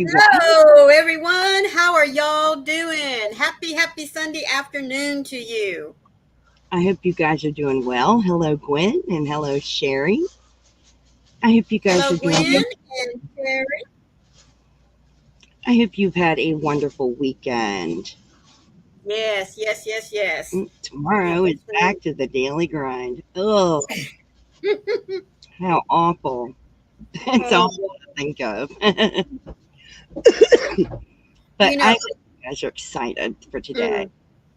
everyone. Hello, everyone. How are y'all doing? Happy Sunday afternoon to you. I hope you guys are doing well. Hello, Gwen, and hello, Sherry. I hope you guys Hello, are doing well. Gwen and Sherry. I hope you've had a wonderful weekend. Yes. Well, Tomorrow is thanks for back to the daily grind. Oh, how awful. That's all oh, I think of. But you I know, hope you guys are excited for today.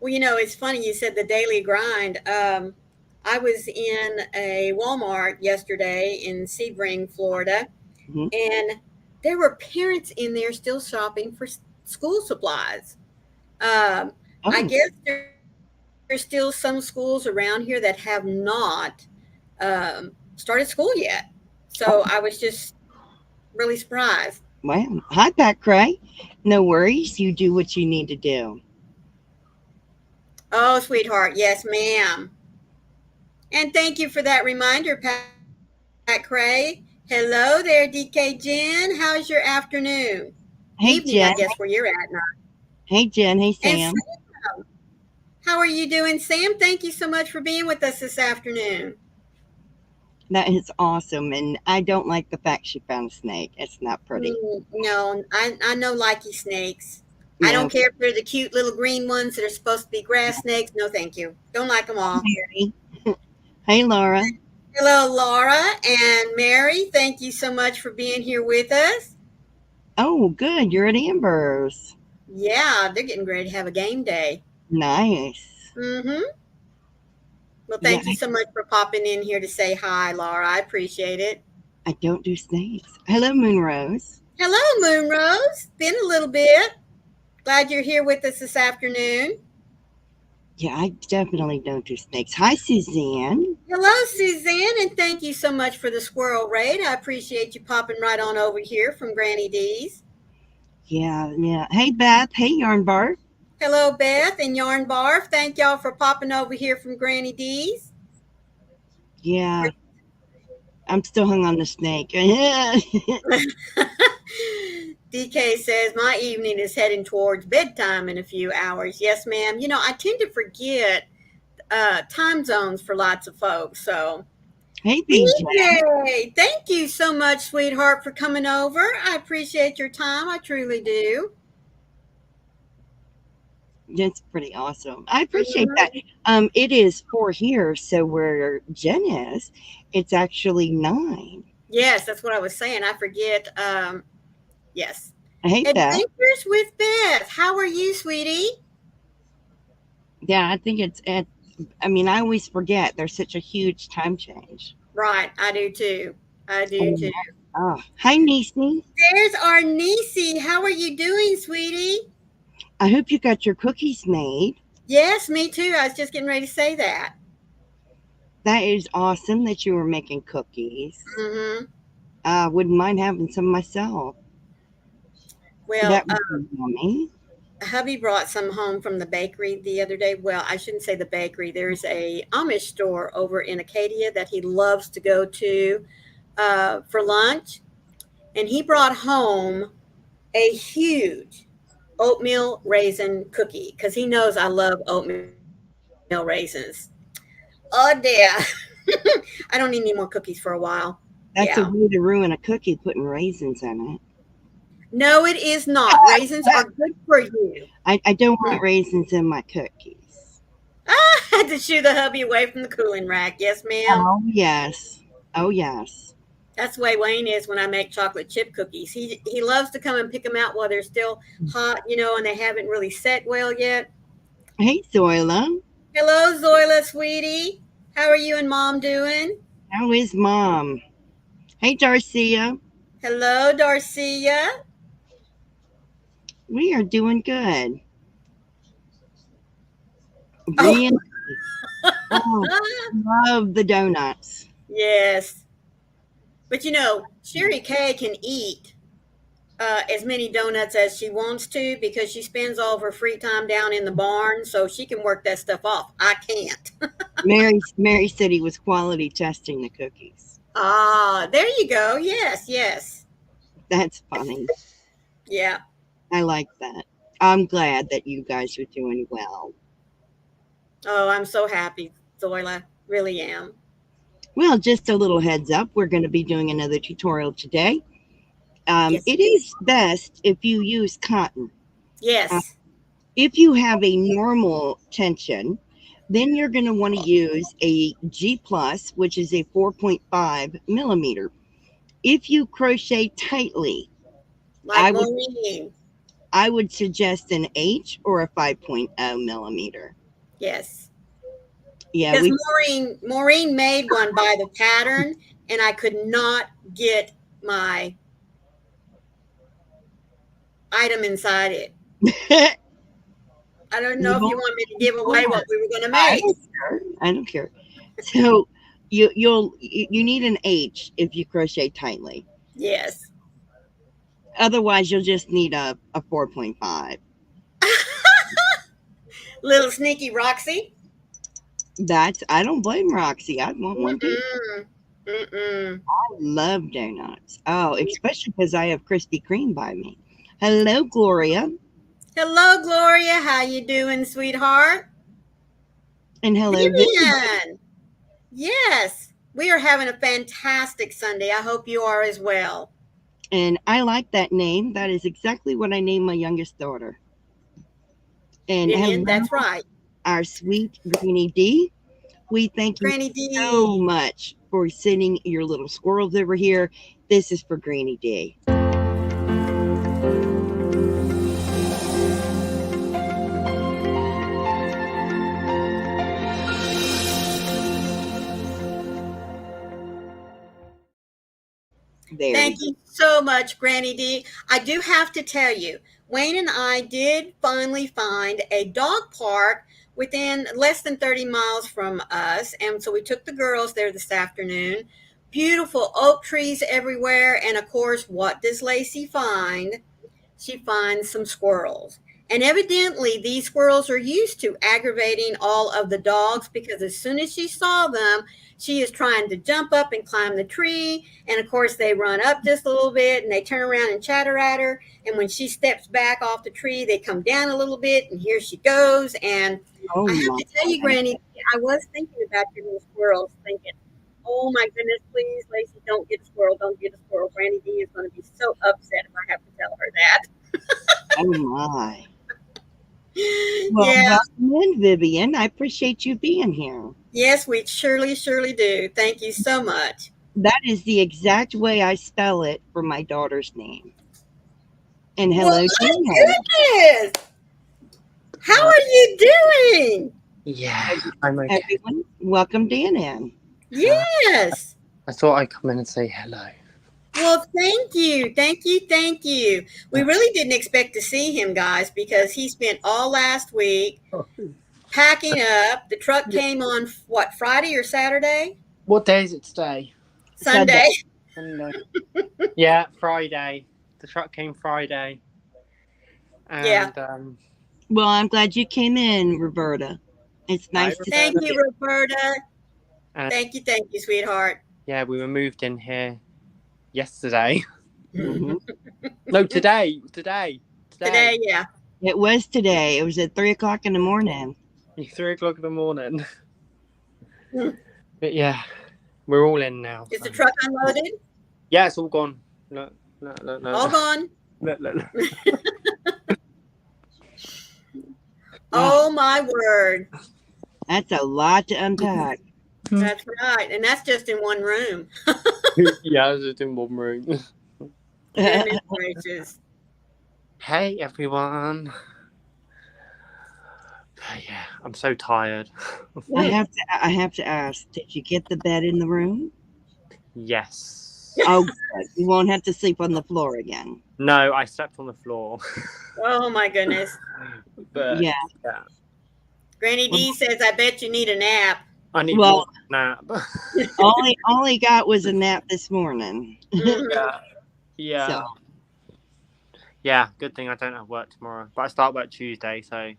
mm, it's funny you said the daily grind. I was in a Walmart yesterday in Sebring, Florida, Mhm. and there were parents in there still shopping for school supplies. Um, I Oh, guess there's still some schools around here that have not started school yet. So oh, I was just really surprised. well. Hi, Pat Cray. No worries. You do what you need to do. Oh, sweetheart, yes, ma'am. And thank you for that reminder, Pat Cray. Hello there, DK Jen. How's your afternoon? Evening, I Hey, guess, where Jen. you're at now. Hey, Jen. Hey, And Sam. Sam, how are you doing, Sam? Thank you so much for being with us this afternoon. That is awesome. And I don't like the fact she found a snake. It's not pretty. No, I know likey snakes. I No. don't care if they're the cute little green ones that are supposed to be grass snakes. No, thank you. Don't like them all. Mary. Hey, Laura. Hello, Laura and Mary. Thank you so much for being here with us. Oh, good. You're at Amber's. Yeah, they're getting ready to have a game day. Nice. Mm-hmm. Well, Yeah, thank you so much for popping in here to say hi, Laura. I appreciate it. I don't do snakes. Hello, Moonrose. Hello, Moonrose. Been a little bit. Glad you're here with us this afternoon. Yeah, I definitely don't do snakes. Hi, Suzanne. Hello, Suzanne, and thank you so much for the squirrel raid. I appreciate you popping right on over here from Granny D's. Yeah. Hey, Beth. Hey, Yarnbar. Hello, Beth and Yarn Barf. Thank y'all for popping over here from Granny D's. Yeah, I'm still hung on the snake. Yeah. DK says, my evening is heading towards bedtime in a few hours. Yes, ma'am. I tend to forget time zones for lots of folks. So, Hey, BJ. DJ, thank you so much, sweetheart, for coming over. I appreciate your time. I truly do. That's pretty awesome. I appreciate Mhm. that. It is 4 here, so where Jen is, it's actually 9. Yes, that's what I was saying. I forget. Yes. Hey, Beth. Adventures with Beth. How are you, sweetie? Yeah, I think I mean, I always forget there's such a huge time change. Right, I do too. I do Oh, too. hi, Niecy. There's our niecey. How are you doing, sweetie? I hope you got your cookies made. Yes, me too. I was just getting ready to say that. That is awesome that you were making cookies. Hmm. I wouldn't mind having some myself. Well, That would be yummy. hubby brought some home from the bakery the other day. Well, I shouldn't say the bakery. There's a Amish store over in Acadia that he loves to go to for lunch, and he brought home a huge oatmeal raisin cookie because he knows I love oatmeal raisins. Oh dear. I don't need any more cookies for a while. Yeah. That's a way to ruin a cookie putting raisins in it. No, it is not. Raisins are good for you. I don't want raisins in my cookies. I had to shoo the hubby away from the cooling rack. Yes, ma'am. Oh, yes. Oh, yes. That's the way Wayne is when I make chocolate chip cookies. He loves to come and pick them out while they're still hot, and they haven't really set well yet. Hey, Zoila. Hello, Zoila, sweetie. How are you and mom doing? How is mom? Hey, Darcia. Hello, Darcia. We are doing good. Oh, Really? Oh, love the donuts. yes. But Sherry Kay can eat as many donuts as she wants to because she spends all of her free time down in the barn, so she can work that stuff off. I can't. Mary said he was quality testing the cookies. Ah, there you go. Yes. That's funny. Yeah. I like that. I'm glad that you guys are doing well. Oh, I'm so happy, Zoila. Really am. Well, just a little heads up, we're going to be doing another tutorial today. Yes. It is best if you use cotton. Yes. If you have a normal tension, then you're going to want to use a G plus, which is a 4.5 millimeter. If you crochet tightly, Like Maureen. I would suggest an H or a 5.0 millimeter. Yes. Yeah, Because Maureen made one by the pattern, and I could not get my item inside it. I don't know if you want me to give away what we were going to make. I don't care. So you need an H if you crochet tightly. Yes. Otherwise, you'll just need a 4.5. Little sneaky Roxy. I don't blame Roxy. I'd want one too. Mm-mm. I love donuts. Oh, especially because I have Krispy Kreme by me. Hello, Gloria. Hello, Gloria. How you doing, sweetheart? And hello, Vivian. Yes, we are having a fantastic Sunday. I hope you are as well. And I like that name. That is exactly what I named my youngest daughter. And Vivian, that's right. Our sweet Granny D. We thank you Granny D. so much for sending your little squirrels over here. This is for Granny D. Thank you so much, Granny D. I do have to tell you, Wayne and I did finally find a dog park within less than 30 miles from us. And so we took the girls there this afternoon. Beautiful oak trees everywhere. And of course, what does Lacey find? She finds some squirrels. And evidently, these squirrels are used to aggravating all of the dogs because as soon as she saw them, she is trying to jump up and climb the tree. And of course, they run up just a little bit and they turn around and chatter at her. And when she steps back off the tree, they come down a little bit and here she goes. And I have to tell you, Granny, I was thinking about your little squirrels, thinking, oh my goodness, please, Lacey, don't get a squirrel. Don't get a squirrel. Granny D is going to be so upset if I have to tell her that. Oh my. Well, yeah. welcome in, Vivian. I appreciate you being here. Yes, we surely do. Thank you so much. That is the exact way I spell it for my daughter's name. And hello, well, goodness. How are you doing? Yeah, I'm okay. Everyone, welcome Dan in. Yes. I thought I'd come in and say hello. Well, thank you. We really didn't expect to see him, guys, because he spent all last week packing up. The truck came on, what, Friday or Saturday? What day is it today? Sunday. Yeah, Friday. The truck came Friday. And, yeah. Well, I'm glad you came in, Roberta. It's nice to Thank you, Roberta. Thank you, sweetheart. Yeah, we were moved in here yesterday. No, today, yeah. It was today. It was at 3:00 in the morning. 3:00 in the morning. But yeah, we're all in now. Is the truck unloaded? Yeah, it's all gone. No. All gone? Look. Oh my word. That's a lot to unpack. That's right. And that's just in one room. Yeah, it's just in one room. Goodness gracious. Hey everyone. Yeah, I'm so tired. I have to ask, did you get the bed in the room? Yes. Oh, good. You won't have to sleep on the floor again. No, I slept on the floor. Oh my goodness. But, yeah. Granny D says, I bet you need a nap. I need more nap. all he got was a nap this morning. Yeah. So. Yeah, good thing I don't have work tomorrow. But I start work Tuesday, so.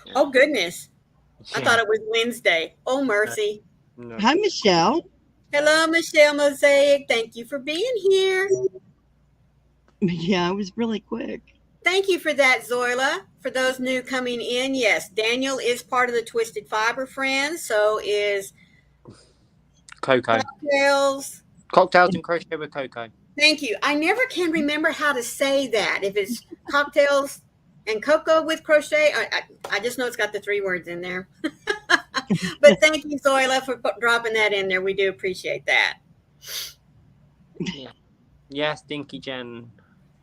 Yeah. Oh, goodness. Yeah. I thought it was Wednesday. Oh, mercy. No. Hi, Michelle. Hello, Michelle Mosaic. Thank you for being here. Yeah, it was really quick. Thank you for that, Zoila. For those new coming in, yes, Daniel is part of the Twisted Fiber Friends. So is Coco. Cocktails. Cocktails and crochet with Coco. Thank you. I never can remember how to say that. If it's Cocktails and Cocoa with Crochet, I just know it's got the 3 words in there. But thank you, Zoila, for dropping that in there. We do appreciate that. Yes, Dinky Jen.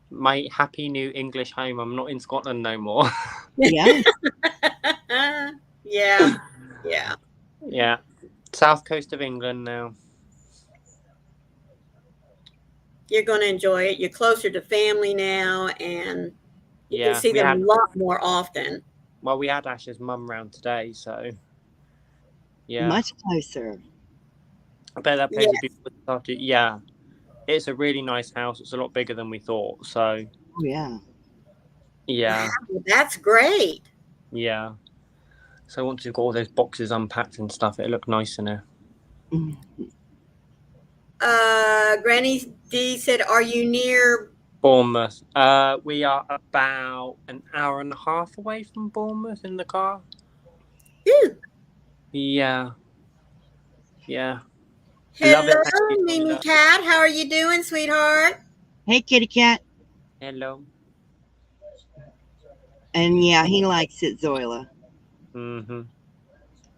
My happy new English home. I'm not in Scotland no more. Yeah. Yeah. Yeah. Yeah. South coast of England now. You're going to enjoy it. You're closer to family now, and you Yeah, can see we them had- a lot more often. Well, we had Ash's mum round today, so yeah. Much closer. I bet that place would be good after. Yeah. It's a really nice house. It's a lot bigger than we thought. So Oh, yeah. yeah. Wow, that's great. Yeah. So once you've got all those boxes unpacked and stuff, it looked nice in there. Mhm. Granny D said, "Are you near?" Bournemouth. We are about an hour and a half away from Bournemouth in the car. Ooh. Yeah. Yeah. Love Hello, it. Thank you, Mimi Linda. Cat. How are you doing, sweetheart? Hey, kitty cat. Hello. And yeah, he likes it, Zoila. Mm-hmm.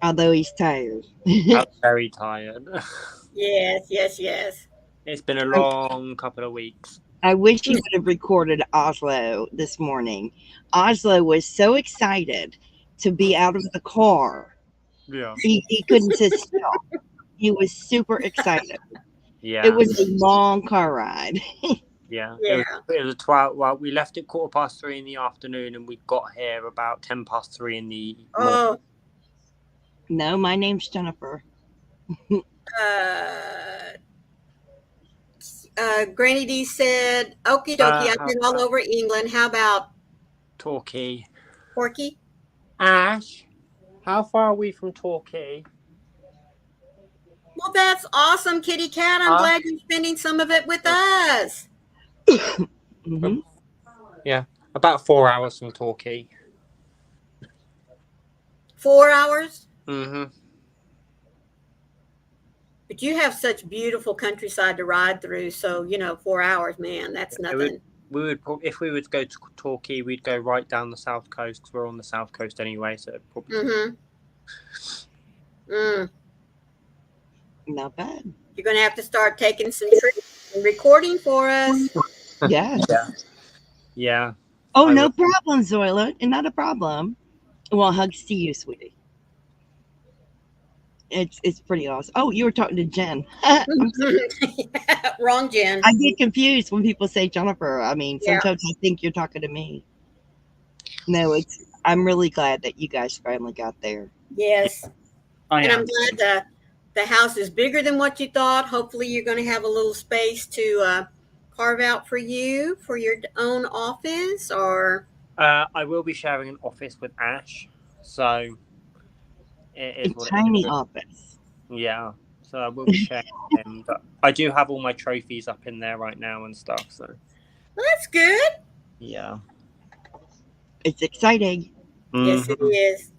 Although he's tired. I'm very tired. Yes, yes, yes. It's been a long couple of weeks. I wish he would have recorded Oslo this morning. Oslo was so excited to be out of the car. Yeah. He couldn't sit still. He was super excited. Yeah. It was a long car ride. Yeah. Yeah. It was 12. Well, we left at 3:15 in the afternoon, and we got here about 3:10 in the morning. Oh, No, my name's Jennifer. Granny D said, "Okie dokie, I've been all over England. How about Torquay. Porky?" Ash, how far are we from Torquay? Well, that's awesome, Kitty Cat. I'm glad you're spending some of it with us. Mhm. Yeah, about 4 hours from Torquay. 4 hours? Mm-hmm. But you have such beautiful countryside to ride through. So, 4 hours, man, that's nothing. We would if we were to go to Torquay, we'd go right down the south coast because we're on the south coast anyway. So it'd probably. Mm-hmm. Not bad. You're going to have to start taking some trips and recording for us. Yeah. Yeah. Oh, I no will. problem, Zoila. Not a problem. Well, hugs to you, sweetie. It's pretty awesome. Oh, you were talking to Jen. Wrong, Jen. I get confused when people say Jennifer. I mean, Yeah. sometimes I think you're talking to me. No, I'm really glad that you guys finally got there. Yes. I And am. I'm glad the house is bigger than what you thought. Hopefully you're going to have a little space to carve out for you for your own office, or I will be sharing an office with Ash, so it is A what tiny it is. office. Yeah, so I will be sharing with him. But I do have all my trophies up in there right now and stuff. So well, that's good. yeah. It's exciting. Yes, it Mhm. is.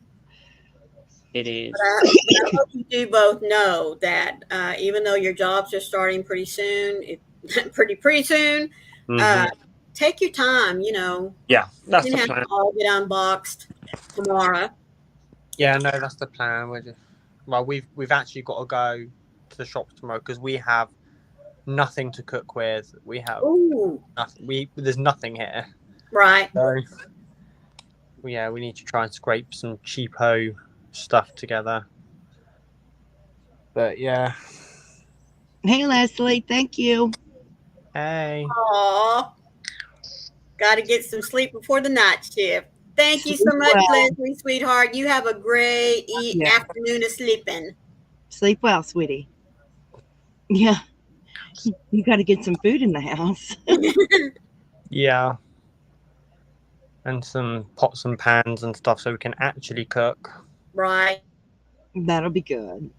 It is. But I hope you do both know that even though your jobs are starting pretty soon, pretty soon, Mhm. take your time. Yeah, that's You the have plan. to all get unboxed tomorrow. Yeah, no, that's the plan. We've actually got to go to the shop tomorrow because we have nothing to cook with. We have Ooh, nothing. There's nothing here. right. So yeah, we need to try and scrape some cheapo stuff together. But yeah. Hey, Leslie. Thank you. Hey. Aw, got to get some sleep before the night shift. Thank you so Sleep much, well. Leslie, sweetheart. You have a great Yeah. afternoon of sleeping. Sleep well, sweetie. Yeah. You got to get some food in the house. Yeah. And some pots and pans and stuff so we can actually cook. Right. That'll be good.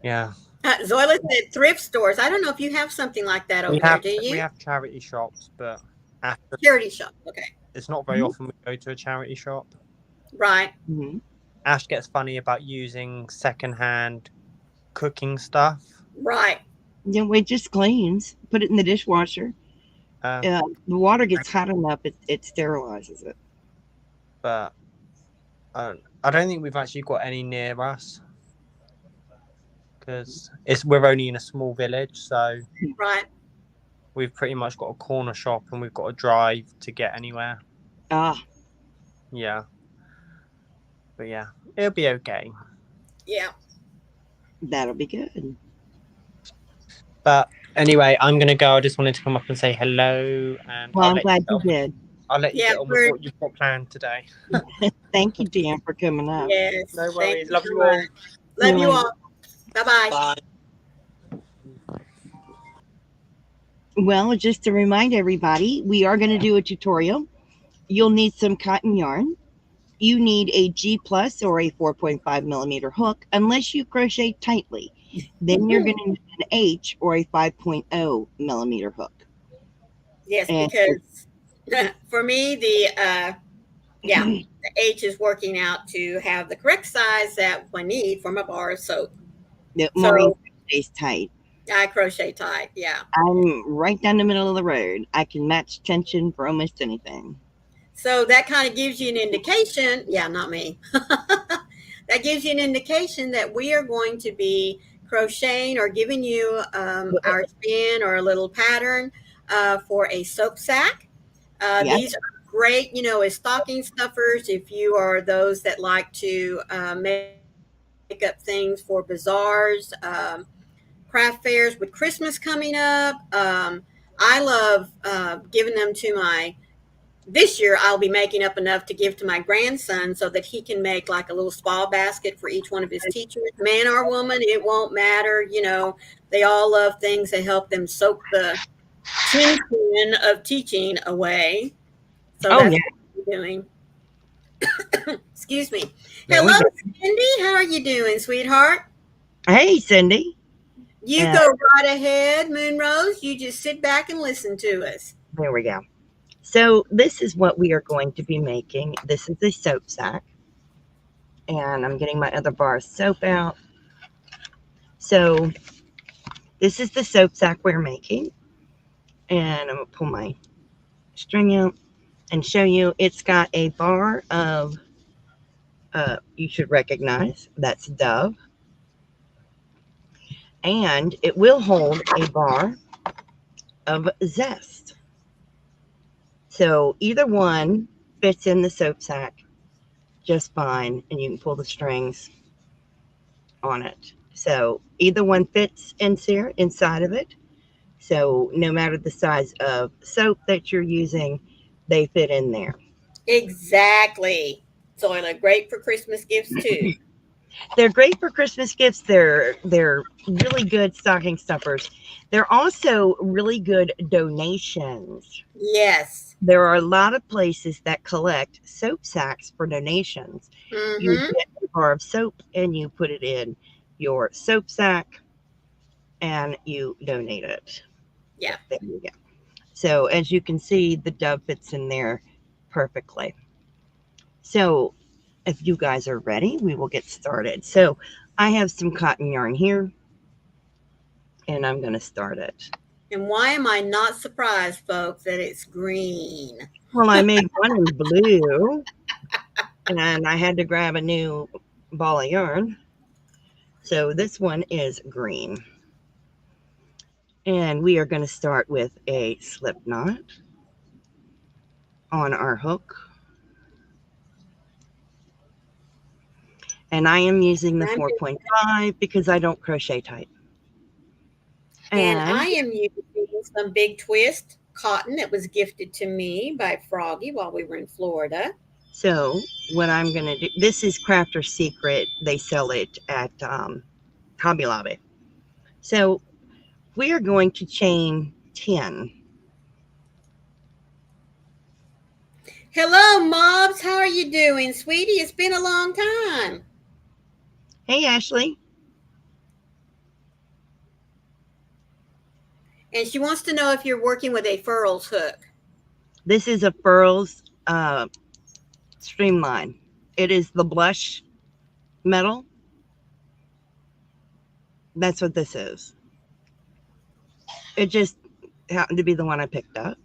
Yeah. Zoila said thrift stores. I don't know if you have something like that over there, do you? We have charity shops, but after, Charity shop. Okay. it's not very Mhm. often we go to a charity shop. Right. Mhm. Ash gets funny about using secondhand cooking stuff. Right. Yeah, it just cleans. Put it in the dishwasher. Uh, The water gets hot enough; it sterilizes it. but I don't think we've actually got any near us because we're only in a small village, so Right. we've pretty much got a corner shop and we've got to drive to get anywhere. Ah, Yeah, but yeah, it'll be okay. Yeah. that'll be good. But anyway, I'm gonna go. I just wanted to come up and say hello, and Well, I'm glad you did. I'll let you Yeah, get on with what you've got planned today. Thank you, Dan, for coming up. Yes. No Thank worries. Love so you all. much. Love you all. Bye-bye. Bye. Well, just to remind everybody, we are going to do a tutorial. You'll need some cotton yarn. You need a G plus or a 4.5 millimeter hook, unless you crochet tightly. Then you're going to need an H or a 5.0 millimeter hook. Yes, And- because for me, the H is working out to have the correct size that I need for my bar of soap. Maureen stays tight. I crochet tight. Yeah. I'm right down the middle of the road. I can match tension for almost anything. So that kind of gives you an indication. Yeah, not me. That gives you an indication that we are going to be crocheting or giving you our spin or a little pattern for a soap sack. Yes. These are great, as stocking stuffers if you are those that like to make up things for bazaars, craft fairs with Christmas coming up. I love giving them to this year I'll be making up enough to give to my grandson so that he can make like a little spa basket for each one of his teachers, man or woman, it won't matter. They all love things that help them soak the tension of teaching away. So that's what we're doing. Excuse me. Hello, Cindy. How are you doing, sweetheart? Hey, Cindy. You go right ahead, Moonrose. You just sit back and listen to us. There we go. So this is what we are going to be making. This is a soap sack. And I'm getting my other bar of soap out. So this is the soap sack we're making. And I'm going to pull my string out and show you. It's got a bar of, you should recognize, that's Dove. And it will hold a bar of Zest. So either one fits in the soap sack just fine, and you can pull the strings on it. So either one fits inside of it. So no matter the size of soap that you're using, they fit in there. Exactly. Zoila, great for Christmas gifts too. They're great for Christmas gifts. They're really good stocking stuffers. They're also really good donations. Yes. There are a lot of places that collect soap sacks for donations. Mm-hmm. You get a bar of soap and you put it in your soap sack and you donate it. Yeah. There you go. So as you can see, the Dove fits in there perfectly. So if you guys are ready, we will get started. So I have some cotton yarn here and I'm going to start it. And why am I not surprised, folks, that it's green? Well, I made one in blue and I had to grab a new ball of yarn. So this one is green. And we are going to start with a slip knot on our hook. And I am using the 4.5 because I don't crochet tight. And I am using some Big Twist cotton that was gifted to me by Froggy while we were in Florida. So what I'm going to do, this is Crafter Secret. They sell it at Hobby Lobby. So we are going to chain 10. Hello, Mobs. How are you doing, sweetie? It's been a long time. Hey, Ashley. And she wants to know if you're working with a Furls hook. This is a Furls Streamline. It is the blush metal. That's what this is. It just happened to be the one I picked up.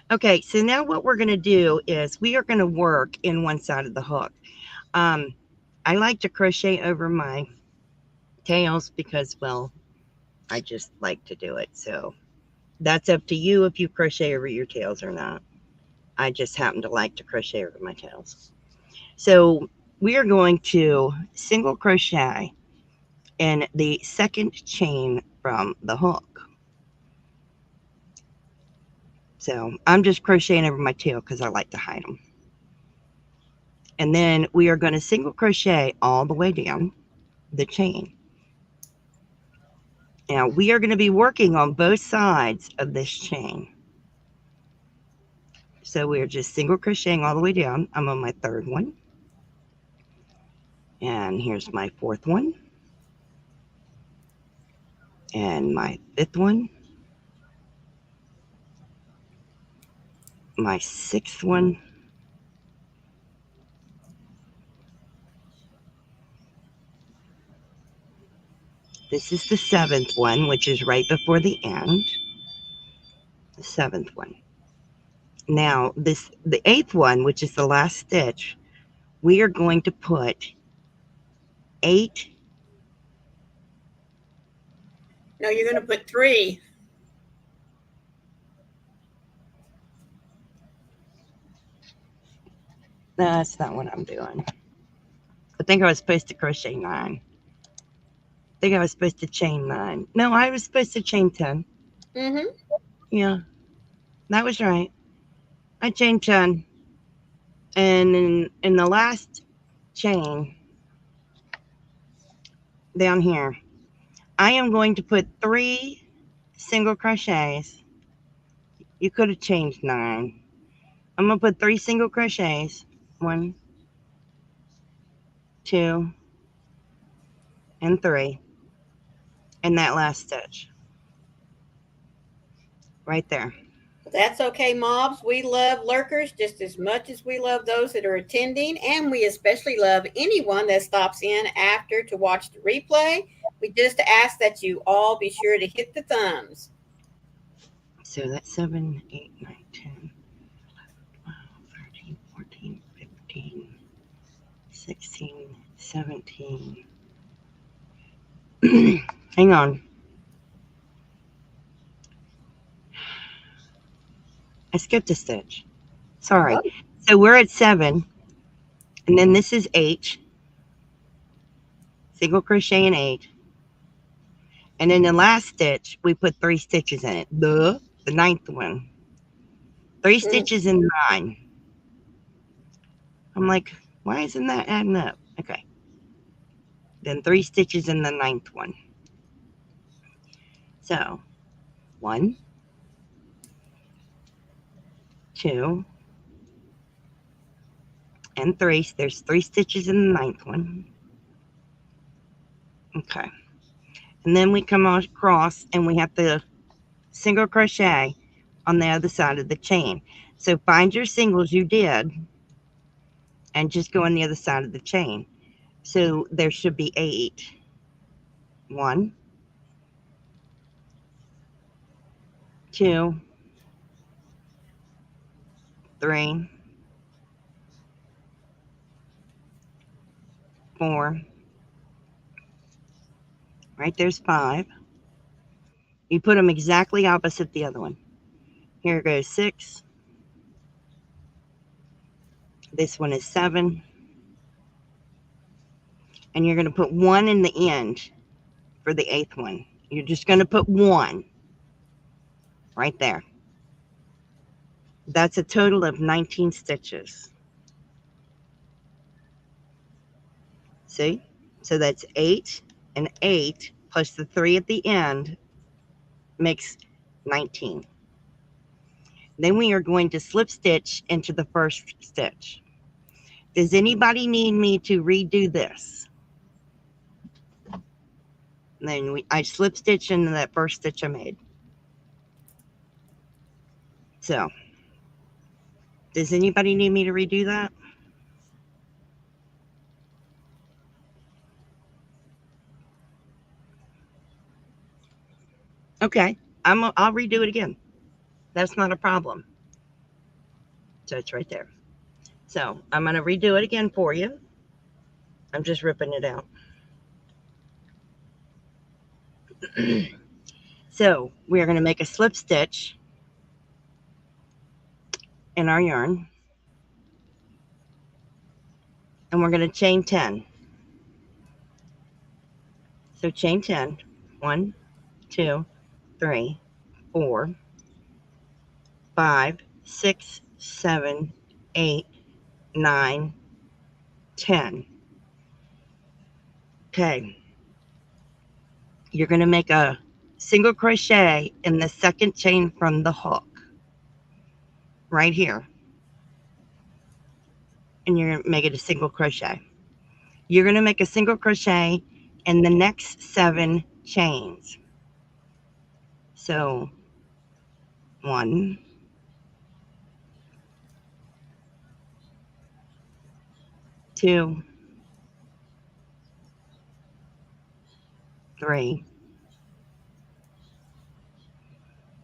Okay, so now what we're going to do is we are going to work in one side of the hook. I like to crochet over my tails because, well, I just like to do it. So that's up to you if you crochet over your tails or not. I just happen to like to crochet over my tails. So we are going to single crochet in the second chain from the hook. So I'm just crocheting over my tail because I like to hide them. And then we are going to single crochet all the way down the chain. Now we are going to be working on both sides of this chain. So we're just single crocheting all the way down. I'm on my third one. And here's my fourth one. And my fifth one. My sixth one. This is the seventh one, which is right before the end. The seventh one. Now, the eighth one, which is the last stitch, we are going to put 8. No, you're going to put 3. That's not what I'm doing. I think I was supposed to crochet 9. I think I was supposed to chain 9. No, I was supposed to chain 10. Mm-hmm. Yeah, that was right. I chained 10. And in the last chain down here, I am going to put 3 single crochets. You could have changed 9. I'm going to put 3 single crochets. 1, 2, and 3 in that last stitch. Right there. That's okay, mobs. We love lurkers just as much as we love those that are attending, and we especially love anyone that stops in after to watch the replay. We just ask that you all be sure to hit the thumbs. So that's 7, 8, 9, 10, 11, 12, 13, 14, 15, 16, 17. Hang on. I skipped a stitch. Sorry. So we're at 7. And then this is 8. Single crochet in 8. And in the last stitch, we put 3 stitches in it. The 9th one. 3 stitches in 9. I'm like, why isn't that adding up? Okay. Then 3 stitches in the 9th one. So 1, 2, and 3. So there's 3 stitches in the 9th one. Okay. And then we come across and we have to single crochet on the other side of the chain. So find your singles you did and just go on the other side of the chain. So there should be 8. 1, 2, 3, 4. Right there's 5. You put them exactly opposite the other one. Here goes 6. This one is 7. And you're going to put 1 in the end for the 8th one. You're just going to put 1 right there. That's a total of 19 stitches. See? So that's 8 and 8 plus the 3 at the end makes 19. Then we are going to slip stitch into the first stitch. Does anybody need me to redo this? And then I slip stitch into that first stitch I made. So, does anybody need me to redo that? Okay, I'll redo it again. That's not a problem. So it's right there. So I'm going to redo it again for you. I'm just ripping it out. So we're going to make a slip stitch in our yarn. And we're going to chain 10. So chain 10. 1, 2, 3, 4, 5, 6, 7, 8, 9, 10. Okay. You're going to make a single crochet in the second chain from the hook. Right here. And you're going to make it a single crochet. You're going to make a single crochet in the next 7 chains. So 1, 2, 3,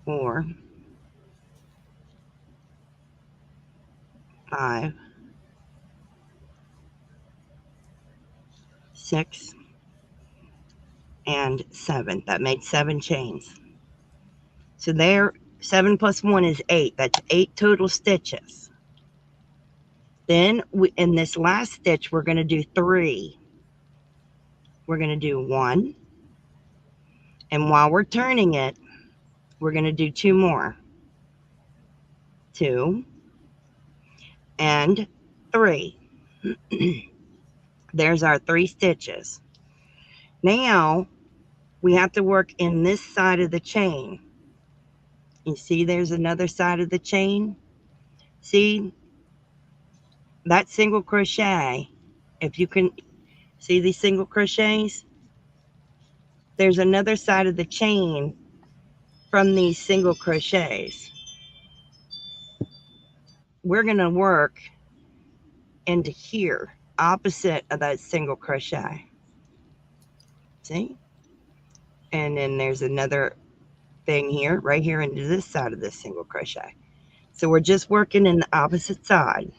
4, 5, 6, and 7. That made 7 chains. So there, 7 plus 1 is 8. That's 8 total stitches. Then in this last stitch, we're going to do 3. We're going to do 1. And while we're turning it, we're going to do 2 more. 2 and 3. There's our 3 stitches. Now we have to work in this side of the chain. You see there's another side of the chain? See that single crochet, if you can see these single crochets, there's another side of the chain from these single crochets. We're going to work into here, opposite of that single crochet. See? And then there's another thing here, right here into this side of this single crochet. So we're just working in the opposite side.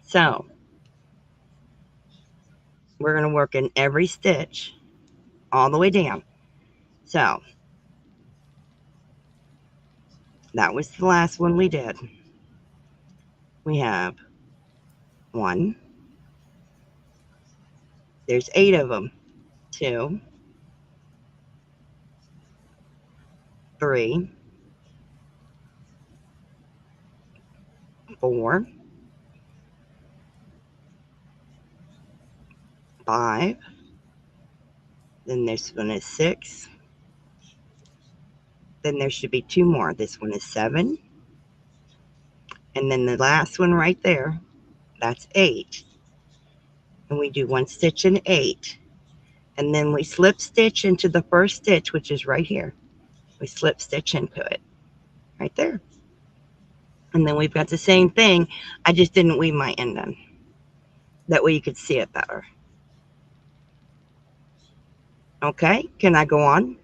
So we're going to work in every stitch all the way down. So that was the last one we did. We have 1. There's 8 of them. 2, 3, 4, 5. Then this one is 6. Then there should be 2 more. This one is 7. And then the last one right there, that's 8. And we do 1 stitch in 8. And then we slip stitch into the first stitch, which is right here. We slip stitch into it right there. And then we've got the same thing. I just didn't weave my end in. That way you could see it better. Okay, can I go on?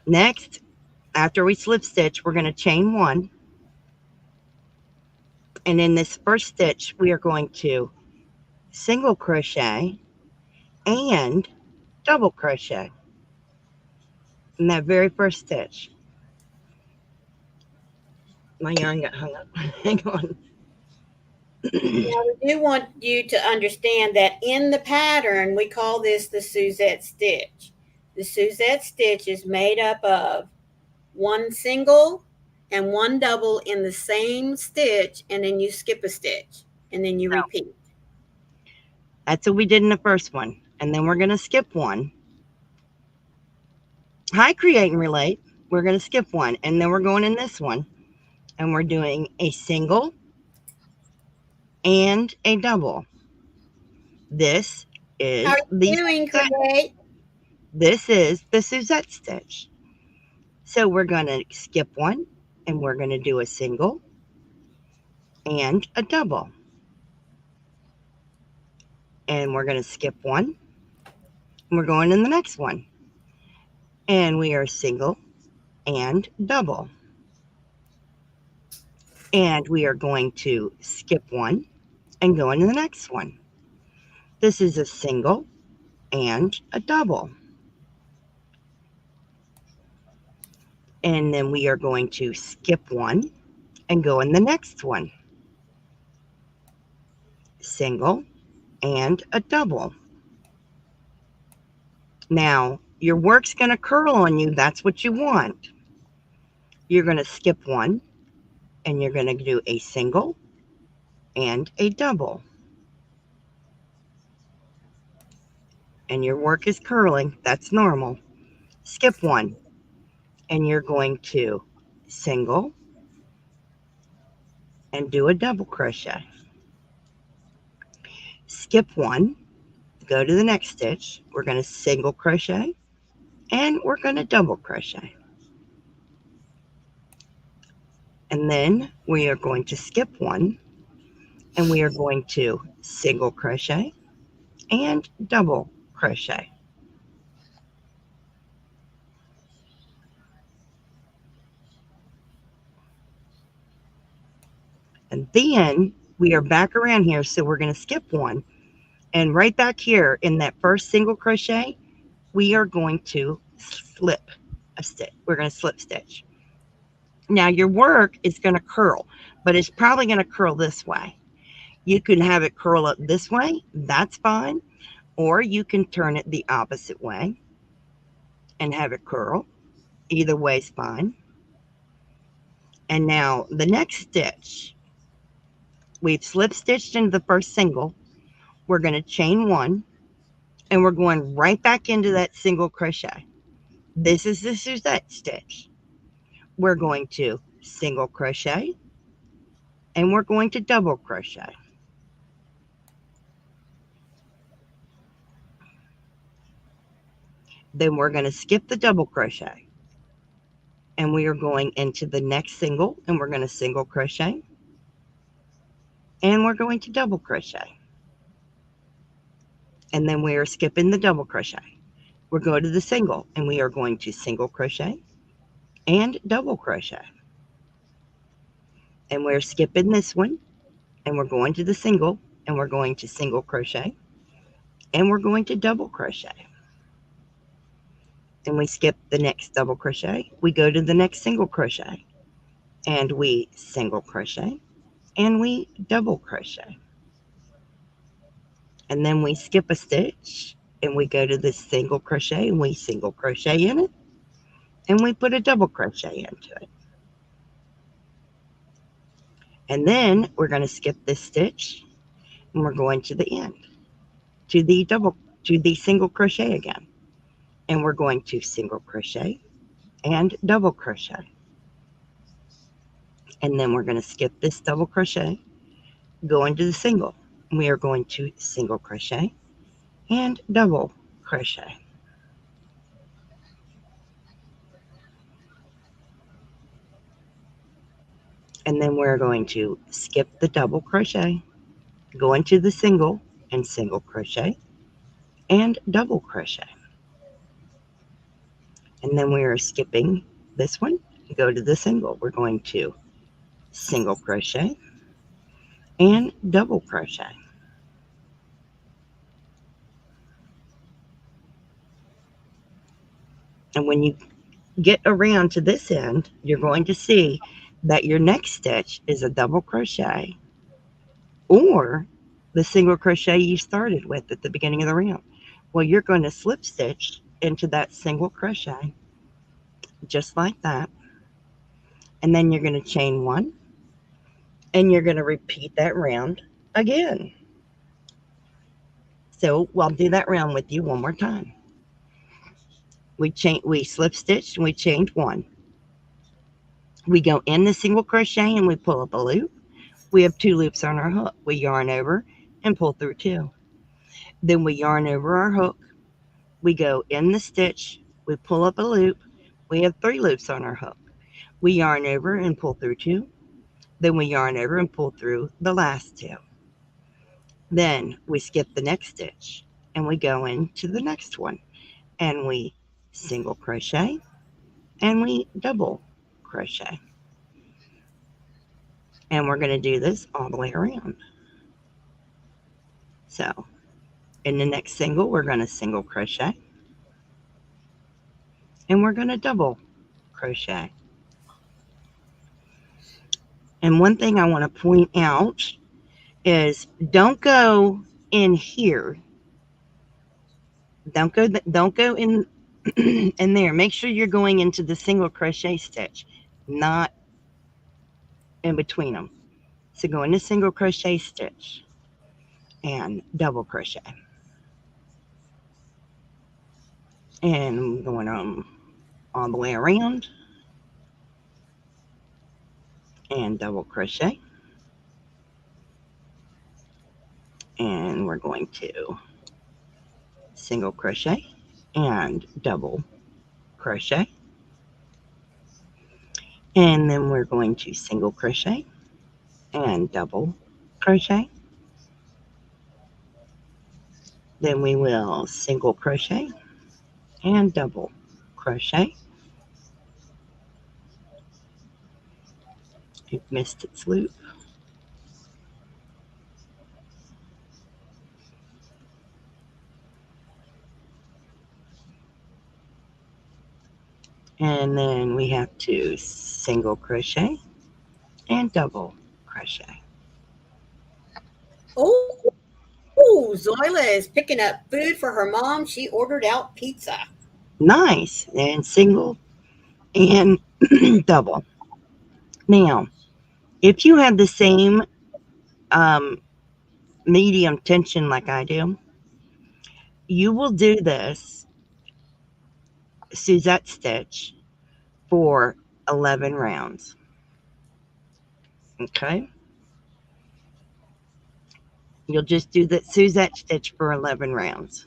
Next, after we slip stitch, we're going to chain 1. And in this first stitch, we are going to single crochet and double crochet in that very first stitch. My yarn got hung up. Hang on. Now, we do want you to understand that in the pattern, we call this the Suzette stitch. The Suzette stitch is made up of 1 single and 1 double in the same stitch, and then you skip a stitch, and then you repeat. That's what we did in the first one. And then we're going to skip 1. Hi, Create and Relate. We're going to skip 1. And then we're going in this one. And we're doing a single and a double. This is How are you doing, Create? This is the Suzette stitch. So we're going to skip one, and we're going to do a single and a double. And we're going to skip one, and we're going in the next one. And we are single and double. And we are going to skip one and go into the next one. This is a single and a double. And then we are going to skip one and go in the next one. Single and a double. Now, your work's going to curl on you. That's what you want. You're going to skip one, and you're going to do a single and a double. And your work is curling. That's normal. Skip one, and you're going to single and do a double crochet. Skip one, go to the next stitch. We're going to single crochet, and we're going to double crochet. And then we are going to skip one, and we are going to single crochet and double crochet. And then we are back around here, so we're going to skip one. And right back here in that first single crochet, we are going to slip a stitch. We're going to slip stitch. Now your work is going to curl, but it's probably going to curl this way. You can have it curl up this way. That's fine. Or you can turn it the opposite way and have it curl. Either way is fine. And now the next stitch, we've slip stitched into the first single. We're going to chain one, and we're going right back into that single crochet. This is the Suzette stitch. We're going to single crochet, and we're going to double crochet. Then we're going to skip the double crochet, and we are going into the next single, and we're going to single crochet, and we're going to double crochet. And then we are skipping the double crochet. We're going to the single, and we are going to single crochet and double crochet. And we're skipping this one, and we're going to the single, and we're going to single crochet, and we're going to double crochet. And we skip the next double crochet. We go to the next single crochet, and we single crochet, and we double crochet. And then we skip a stitch, and we go to this single crochet, and we single crochet in it, and we put a double crochet into it. And then we're going to skip this stitch, and we're going to the end, to the single crochet again. And we're going to single crochet and double crochet. And then we're going to skip this double crochet, go into the single. We are going to single crochet and double crochet. And then we're going to skip the double crochet, go into the single and single crochet and double crochet. And then we are skipping this one, go to the single. We're going to single crochet and double crochet. And when you get around to this end, you're going to see that your next stitch is a double crochet or the single crochet you started with at the beginning of the round. Well, you're going to slip stitch into that single crochet just like that. And then you're going to chain one, and you're going to repeat that round again. So I'll do that round with you one more time. We slip stitched and we chained one. We go in the single crochet and we pull up a loop. We have 2 loops on our hook. We yarn over and pull through 2. Then we yarn over our hook. We go in the stitch. We pull up a loop. We have 3 loops on our hook. We yarn over and pull through 2. Then we yarn over and pull through the last 2. Then we skip the next stitch and we go into the next one, and we single crochet and we double crochet. And we're going to do this all the way around. So in the next single, we're going to single crochet and we're going to double crochet. And one thing I want to point out is don't go in here. Don't go in in there. Make sure you're going into the single crochet stitch, not in between them. So go into single crochet stitch and double crochet. And I'm going all the way around and double crochet. And we're going to single crochet and double crochet. And then we're going to single crochet and double crochet. Then we will single crochet and double crochet. It missed its loop. And then we have to single crochet and double crochet. Oh, Zoila is picking up food for her mom. She ordered out pizza. Nice. And single and double. Now, if you have the same medium tension like I do, you will do this Suzette stitch for 11 rounds. Okay? You'll just do the Suzette stitch for 11 rounds.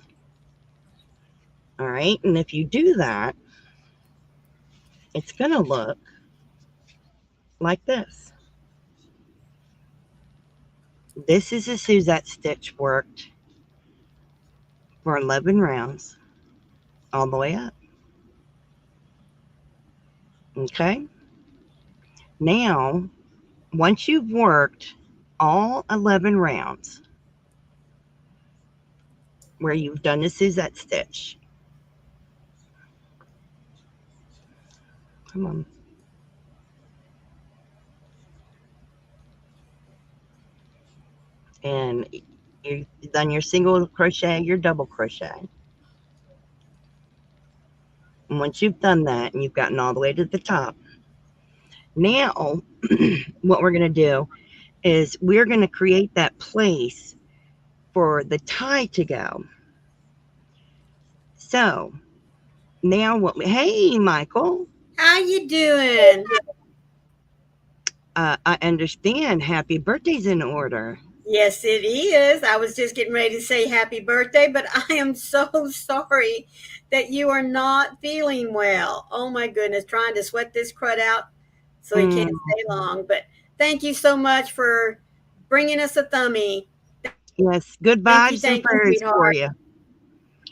All right? And if you do that, it's going to look like this. This is a Suzette stitch worked for 11 rounds all the way up. Okay? Now, once you've worked all 11 rounds where you've done the Suzette stitch, come on. And you've done your single crochet, your double crochet. And once you've done that and you've gotten all the way to the top, now what we're going to do is we're going to create that place for the tie to go. So now hey, Michael. How you doing? I understand. Happy birthday's in order. Yes, it is. I was just getting ready to say happy birthday, but I am so sorry that you are not feeling well. Oh my goodness, trying to sweat this crud out so he can't stay long. But thank you so much for bringing us a thumbie. Yes, good vibes and prayers for you.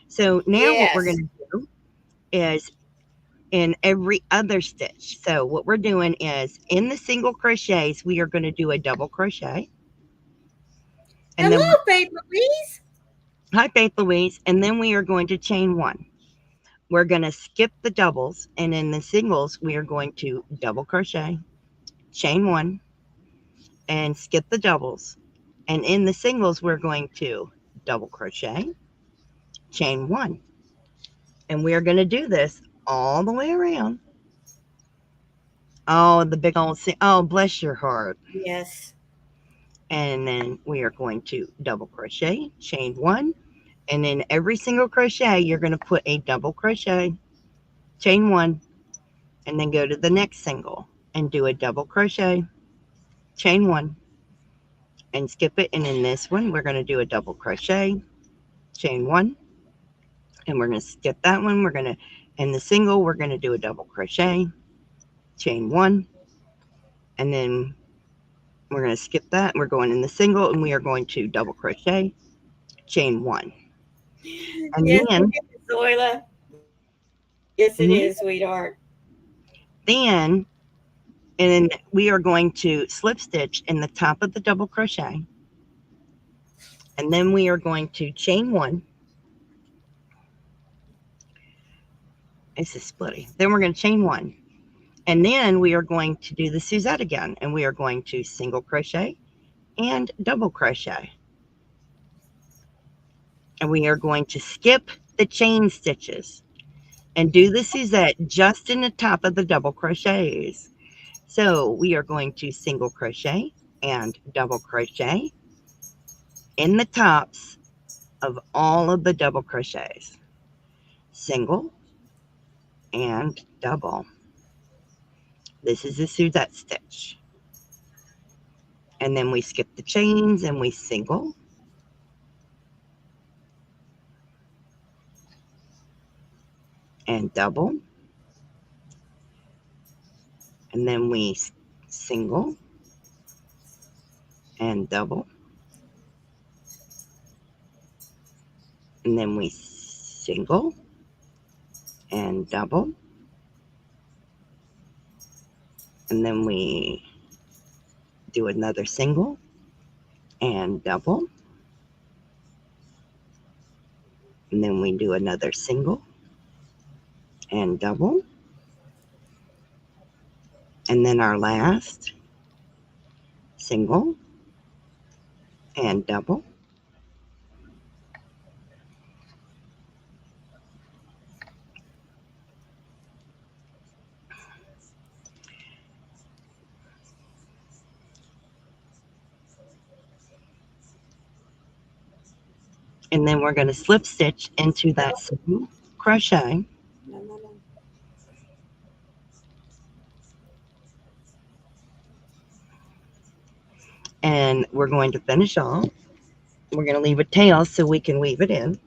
So now what we're going to do is in every other stitch. So what we're doing is in the single crochets, we are going to do a double crochet. And hello, Faith Louise. Hi, Faith Louise. And then we are going to chain 1. We're going to skip the doubles, and in the singles, we are going to double crochet, chain 1, and skip the doubles. And in the singles, we're going to double crochet, chain 1. And we are going to do this all the way around. Oh, the big old oh, bless your heart. Yes. And then we are going to double crochet, chain 1. And in every single crochet, you're going to put a double crochet, chain 1, and then go to the next single and do a double crochet, chain 1, and skip it. And in this one, we're going to do a double crochet, chain 1, and we're going to skip that one. We're going to, In the single, we're going to do a double crochet, chain 1, and then we're going to skip that. We're going in the single, and we are going to double crochet, chain 1. And Yes, then, it is, Zoila. Yes, it is, sweetheart. then, and then we are going to slip stitch in the top of the double crochet, and then we are going to chain 1. This is splitting. Then we're going to chain 1. And then we are going to do the Suzette again, and we are going to single crochet and double crochet. And we are going to skip the chain stitches and do the Suzette just in the top of the double crochets. So we are going to single crochet and double crochet in the tops of all of the double crochets. Single and double. This is a Suzette stitch. And then we skip the chains and we single. And double. And then we single and double. And then we single and double. And then we do another single and double. And then we do another single and double. And then our last single and double. And then we're going to slip stitch into that single crochet. No. And we're going to finish off. We're going to leave a tail so we can weave it in.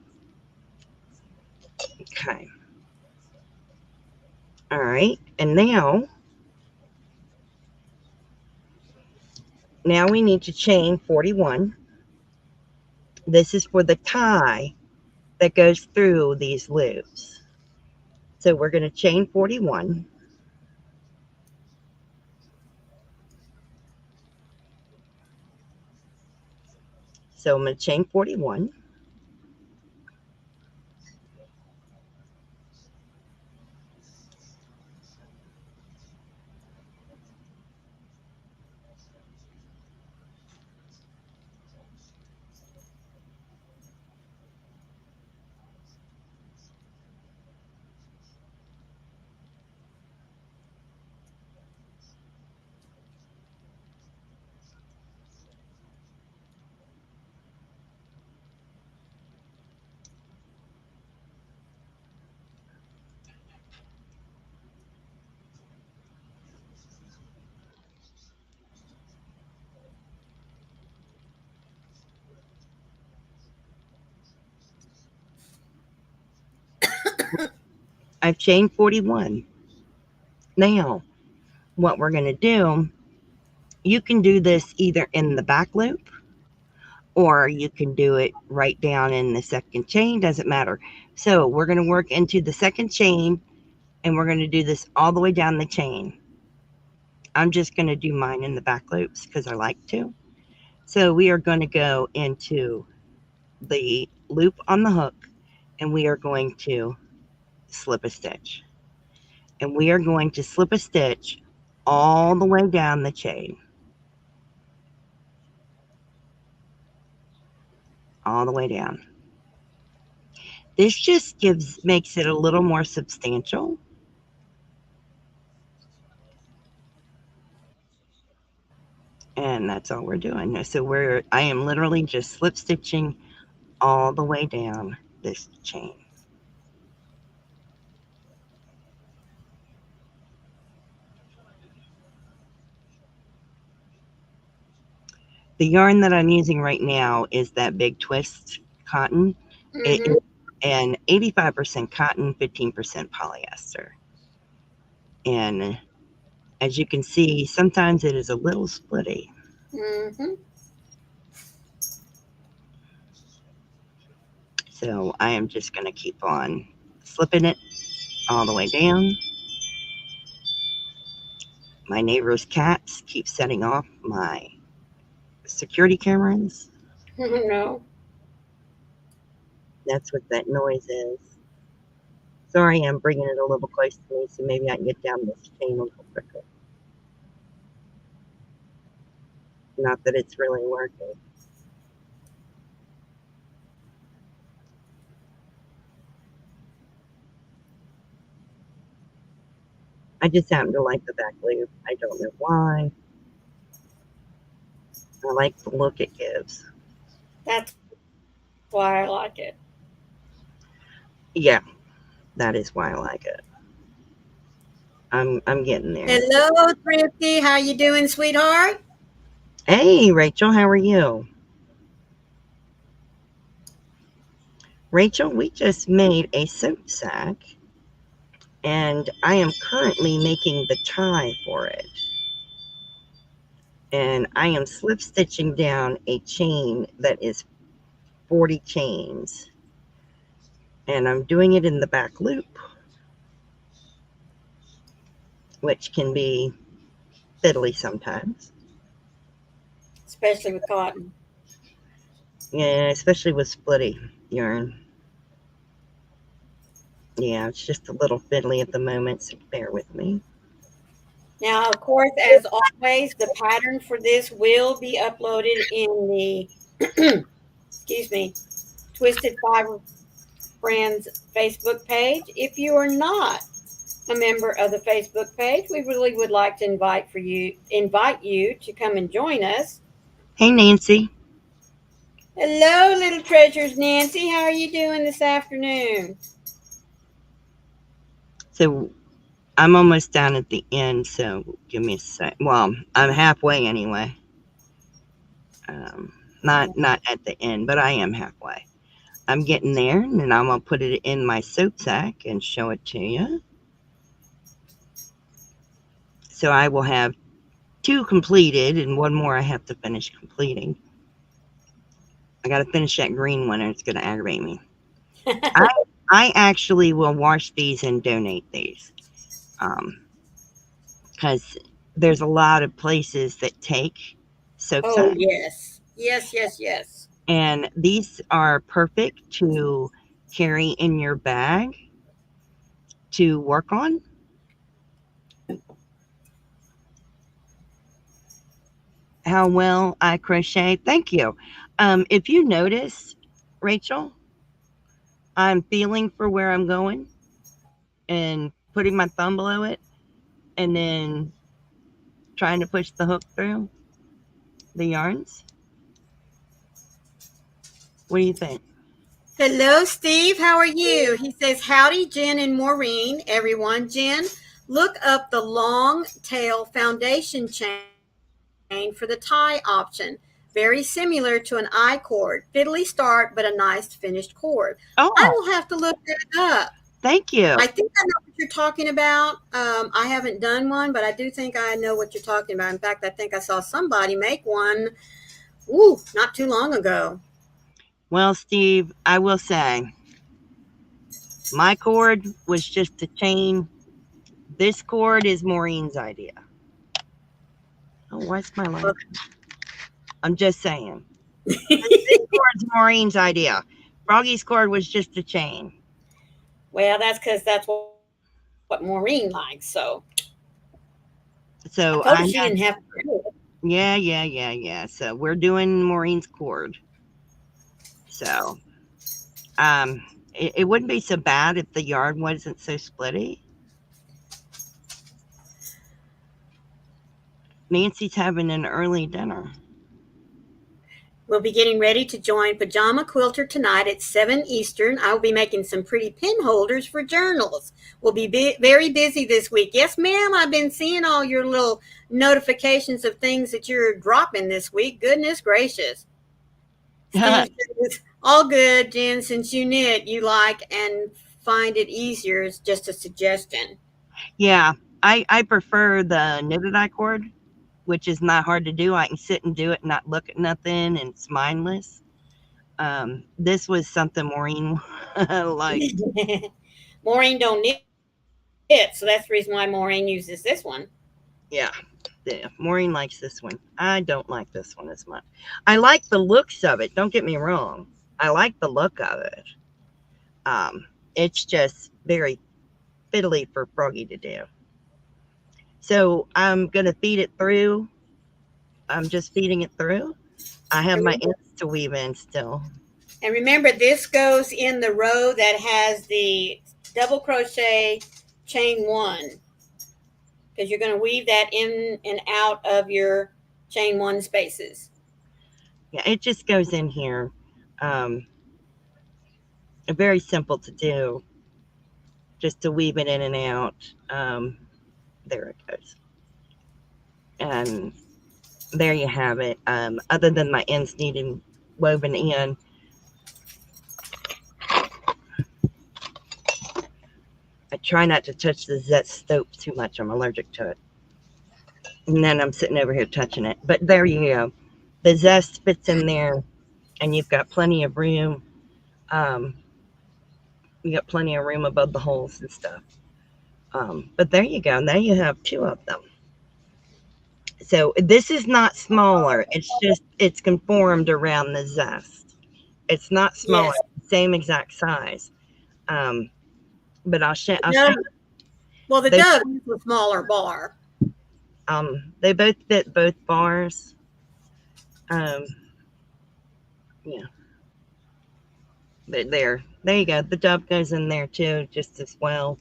Okay. All right. And now we need to chain 41. This is for the tie that goes through these loops. So we're going to chain 41. So I'm going to chain 41. I've chained 41. Now, what we're going to do, you can do this either in the back loop or you can do it right down in the second chain, doesn't matter. So we're going to work into the second chain and we're going to do this all the way down the chain. I'm just going to do mine in the back loops because I like to. So we are going to go into the loop on the hook and we are going to slip a stitch. And we are going to slip a stitch all the way down the chain. All the way down. This just makes it a little more substantial. And that's all we're doing. So I am literally just slip stitching all the way down this chain. The yarn that I'm using right now is that Big Twist cotton. Mm-hmm. and 85% cotton, 15% polyester. And as you can see, sometimes it is a little splitty. Mm-hmm. So I am just going to keep on slipping it all the way down. My neighbor's cats keep setting off my security cameras. No. That's what that noise is. Sorry, I'm bringing it a little close to me, so maybe I can get down this chain a little quicker. Not that it's really working. I just happen to like the back loop. I don't know why. I like the look it gives. That's why I like it. Yeah, that is why I like it. I'm getting there. Hello, Thrifty. How you doing, sweetheart? Hey, Rachel, how are you? Rachel, we just made a soap sack, and I am currently making the tie for it. And I am slip stitching down a chain that is 40 chains. And I'm doing it in the back loop, which can be fiddly sometimes. Especially with cotton. Yeah, especially with splitty yarn. Yeah, it's just a little fiddly at the moment, so bear with me. Now, of course, as always, the pattern for this will be uploaded in the, excuse me, Twisted Fiber Friends Facebook page. If you are not a member of the Facebook page, we really would like to invite you to come and join us. Hey, Nancy. Hello, little treasures, Nancy. How are you doing this afternoon? So I'm almost down at the end, so give me a sec. Well, I'm halfway anyway. Not at the end, but I am halfway. I'm getting there, and then I'm going to put it in my soap sack and show it to you. So I will have 2 completed, and 1 more I have to finish completing. I got to finish that green one, or it's going to aggravate me. I actually will wash these and donate these. Because there's a lot of places that take soap sacks. Oh, yes. Yes. And these are perfect to carry in your bag to work on. How well I crochet. Thank you. If you notice, Rachel, I'm feeling for where I'm going and putting my thumb below it and then trying to push the hook through the yarns. What do you think? Hello, Steve. How are you? He says, howdy, Jen and Maureen, everyone. Jen, look up the long tail foundation chain for the tie option. Very similar to an I cord. Fiddly start, but a nice finished cord. Oh, I will have to look that up. Thank you. I think I know what you're talking about. I haven't done one, but I do think I know what you're talking about. In fact, I think I saw somebody make one, not too long ago. Well, Steve, I will say, my cord was just a chain. This cord is Maureen's idea. Oh, what's my life? I'm just saying. This cord's Maureen's idea. Froggy's cord was just a chain. Well, that's because that's what Maureen likes. So I she didn't have to do it. Yeah. So we're doing Maureen's cord. So it wouldn't be so bad if the yarn wasn't so splitty. Nancy's having an early dinner. We'll be getting ready to join Pajama Quilter tonight at 7 Eastern. I will be making some pretty pin holders for journals. We'll be very busy this week. Yes, ma'am, I've been seeing all your little notifications of things that you're dropping this week. Goodness gracious. Steve says, All good, Jen. Since you knit, you like and find it easier, it's just a suggestion. Yeah, I prefer the knitted I cord, which is not hard to do. I can sit and do it, and not look at nothing, and it's mindless. This was something Maureen liked. Maureen don't knit, so that's the reason why Maureen uses this one. Yeah, yeah, Maureen likes this one. I don't like this one as much. I like the looks of it. Don't get me wrong. I like the look of it. It's just very fiddly for Froggy to do. So I'm gonna feed it through. I'm just feeding it through. I have my ends to weave in still. And remember, this goes in the row that has the double crochet chain 1, because you're going to weave that in and out of your chain 1 spaces. Yeah, it just goes in here. Very simple to do, just to weave it in and out. There it goes. And there you have it. Other than my ends needing woven in, I try not to touch the zest soap too much. I'm allergic to it. And then I'm sitting over here touching it. But there you go. The zest fits in there, and you've got plenty of room. You got plenty of room above the holes and stuff. But there you go. Now you have 2 of them. So this is not smaller. It's just, it's conformed around the zest. It's not smaller. Yes. Same exact size. But I'll show. Well, the dove is a smaller bar. They both fit both bars. Yeah. But there you go. The dove goes in there too, just as well.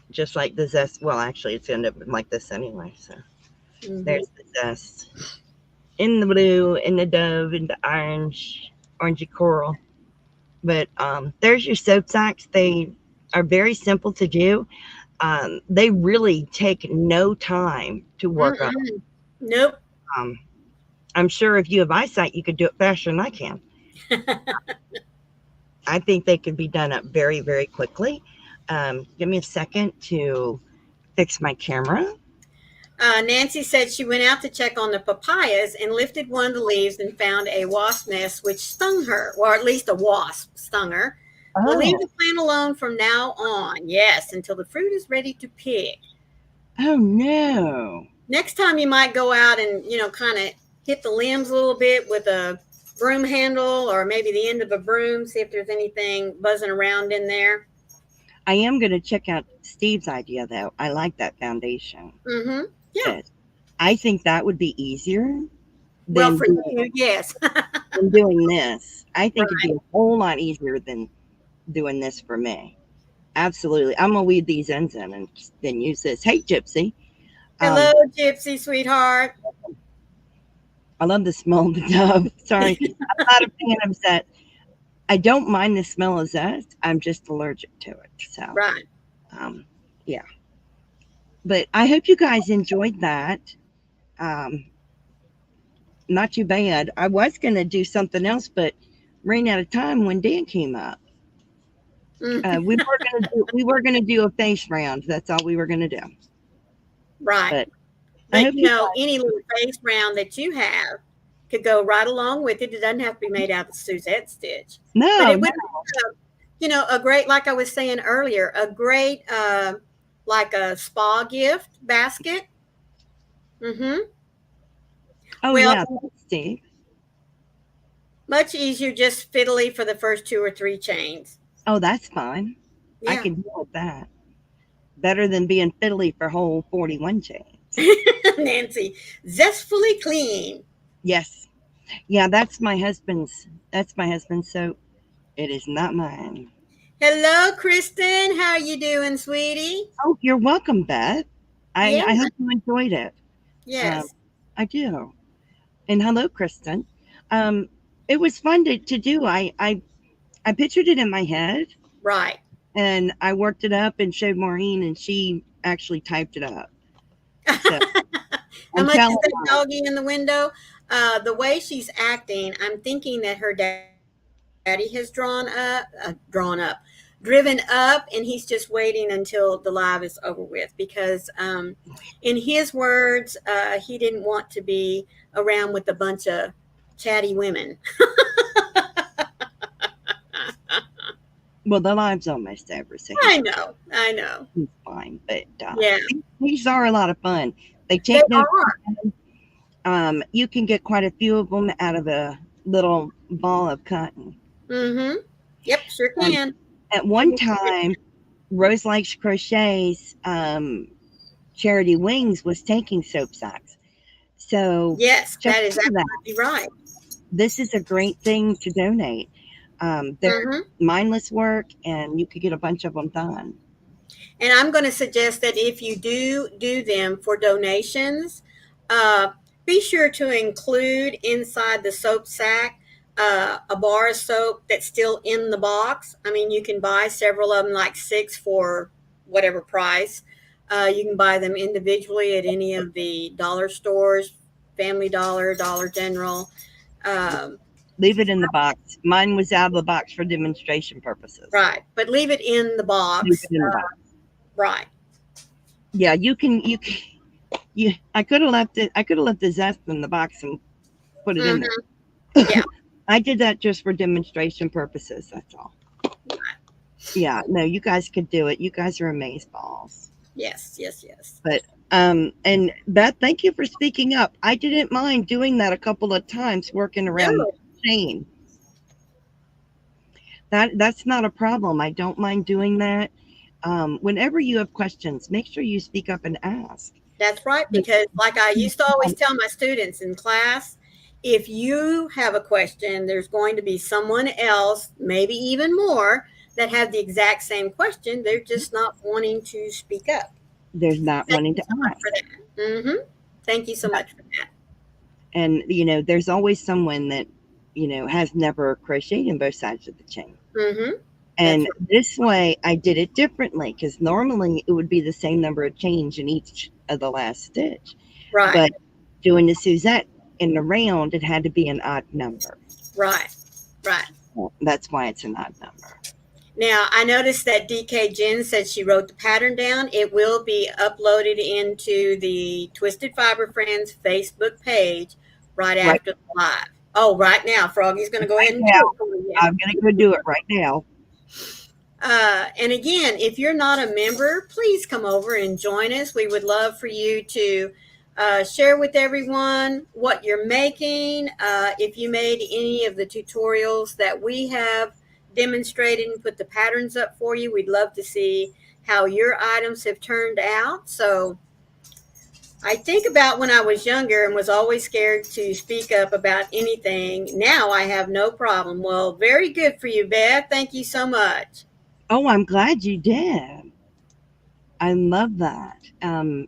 Just like the zest. Well, actually, it's going to end up like this anyway. So there's the zest. In the blue, in the dove, in the orangey coral. But there's your soap sacks. They are very simple to do. They really take no time to work on. Nope. I'm sure if you have eyesight, you could do it faster than I can. I think they could be done up very, very quickly. Give me a second to fix my camera. Nancy said she went out to check on the papayas and lifted one of the leaves and found a wasp nest which stung her, or at least a wasp stung her. Oh. We'll leave the plant alone from now on. Yes, until the fruit is ready to pick. Oh, no. Next time you might go out and, kind of hit the limbs a little bit with a broom handle or maybe the end of a broom, see if there's anything buzzing around in there. I am going to check out Steve's idea, though. I like that foundation. Mm-hmm. Yeah. I think that would be easier. Well, for you, yes. than doing this. I think it'd be a whole lot easier than doing this for me. Absolutely. I'm going to weave these ends in and then use this. Hey, Gypsy. Hello, Gypsy, sweetheart. I love the smell of the dove. Sorry. I'm not a fan of that. I don't mind the smell of zest. I'm just allergic to it. So, right. Yeah. But I hope you guys enjoyed that. Not too bad. I was going to do something else, but ran out of time when Dan came up. We were going to do a face round. That's all we were going to do. Right. But any little face round that you have could go right along with it. It doesn't have to be made out of Suzette stitch. No. But it would be, a great, like I was saying earlier, a great, like a spa gift basket. Mm-hmm. Oh, yeah. Steve. Much easier, just fiddly for the first 2 or 3 chains. Oh, that's fine. Yeah. I can deal with that. Better than being fiddly for whole 41 chains. Nancy, zestfully clean. Yes. Yeah, that's my husband's soap. It is not mine. Hello, Kristen. How are you doing, sweetie? Oh, you're welcome, Beth. I hope you enjoyed it. Yes. I do. And hello, Kristen. It was fun to do. I pictured it in my head. Right. And I worked it up and showed Maureen, and she actually typed it up. So, how much is that doggy in the window? The way she's acting, I'm thinking that her dad Daddy has driven up, and he's just waiting until the live is over with because, in his words, he didn't want to be around with a bunch of chatty women. Well, the live's almost over, so I know. he's fine. But Yeah, these are a lot of fun. They they take no are. you can get quite a few of them out of a little ball of cotton. Mm-hmm. Yep, sure Um, can. At one time, Rose Likes Crochet's Charity Wings was taking soap socks. So Yes, check that is into that. absolutely right. This is a great thing to donate. They're Mm-hmm. mindless work, and you could get a bunch of them done. And I'm going to suggest that if you do them for donations, be sure to include inside the soap sack a bar of soap that's still in the box. I mean, you can buy several of them, like 6 for whatever price. You can buy them individually at any of the dollar stores, Family Dollar, Dollar General. Um, Leave it in the box. Mine was out of the box for demonstration purposes. right, but leave it in the Leave box. it in the box. Right. Yeah, you can. I could have left it. I could have left the zest in the box and put it in there. Yeah. I did that just for demonstration purposes. That's all. Yeah, no, you guys could do it. You guys are amazeballs. Yes. And Beth, thank you for speaking up. I didn't mind doing that a couple of times, working around No. the chain. That's not a problem. I don't mind doing that. Whenever you have questions, make sure you speak up and ask. That's right, because like I used to always tell my students in class, if you have a question, there's going to be someone else, maybe even more, that have the exact same question. They're just not wanting to speak up. There's not Thank wanting to you so much ask. for that. Mm-hmm. Thank you so much for that. And, there's always someone that, has never crocheted in both sides of the chain. Mm-hmm. And this way I did it differently because normally it would be the same number of chains in each of the last stitch. Right. But doing the Suzette in the round, it had to be an odd number. Right. That's why it's an odd number. Now, I noticed that DK Jen said she wrote the pattern down. It will be uploaded into the Twisted Fiber Friends Facebook page right after the live. Oh, right now. Froggy's going to go ahead and do it for you. I'm going to go do it right now. And again, if you're not a member, please come over and join us. We would love for you to share with everyone what you're making. If you made any of the tutorials that we have demonstrated and put the patterns up for you, we'd love to see how your items have turned out. So I think about when I was younger and was always scared to speak up about anything. Now I have no problem. Well, very good for you, Beth. Thank you so much. Oh, I'm glad you did. I love that.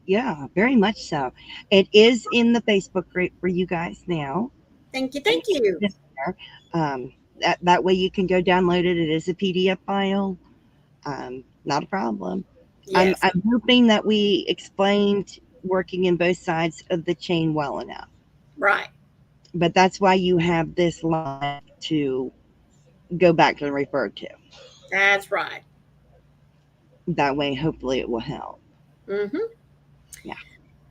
Yeah, very much so. It is in the Facebook group for you guys now. Thank you. That way you can go download it. It is a PDF file. Not a problem. Yes. I'm hoping that we explained working in both sides of the chain well enough. Right. But that's why you have this line to go back and refer to. That's right. That way, hopefully it will help. Mm-hmm. Yeah.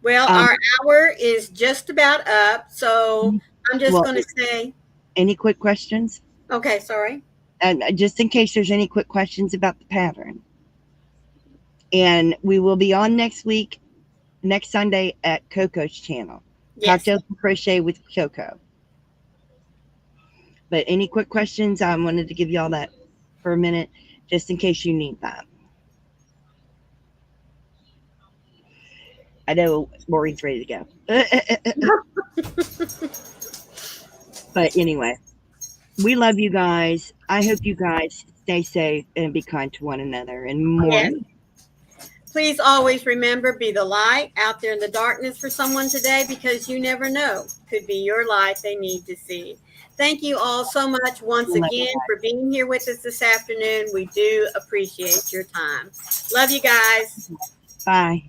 Well, our hour is just about up, so I'm just going to say. Any quick questions? Okay, sorry. And just in case there's any quick questions about the pattern. And we will be on next Sunday at Coco's channel. Yes. Cocktails and Crochet with Coco. But any quick questions? I wanted to give you all that for a minute, just in case you need that. I know Maureen's ready to go. But anyway, we love you guys. I hope you guys stay safe and be kind to one another. And more. Yes. Please always remember, be the light out there in the darkness for someone today, because you never know. Could be your light they need to see. Thank you all so much once again for being here with us this afternoon. We do appreciate your time. Love you guys. Bye.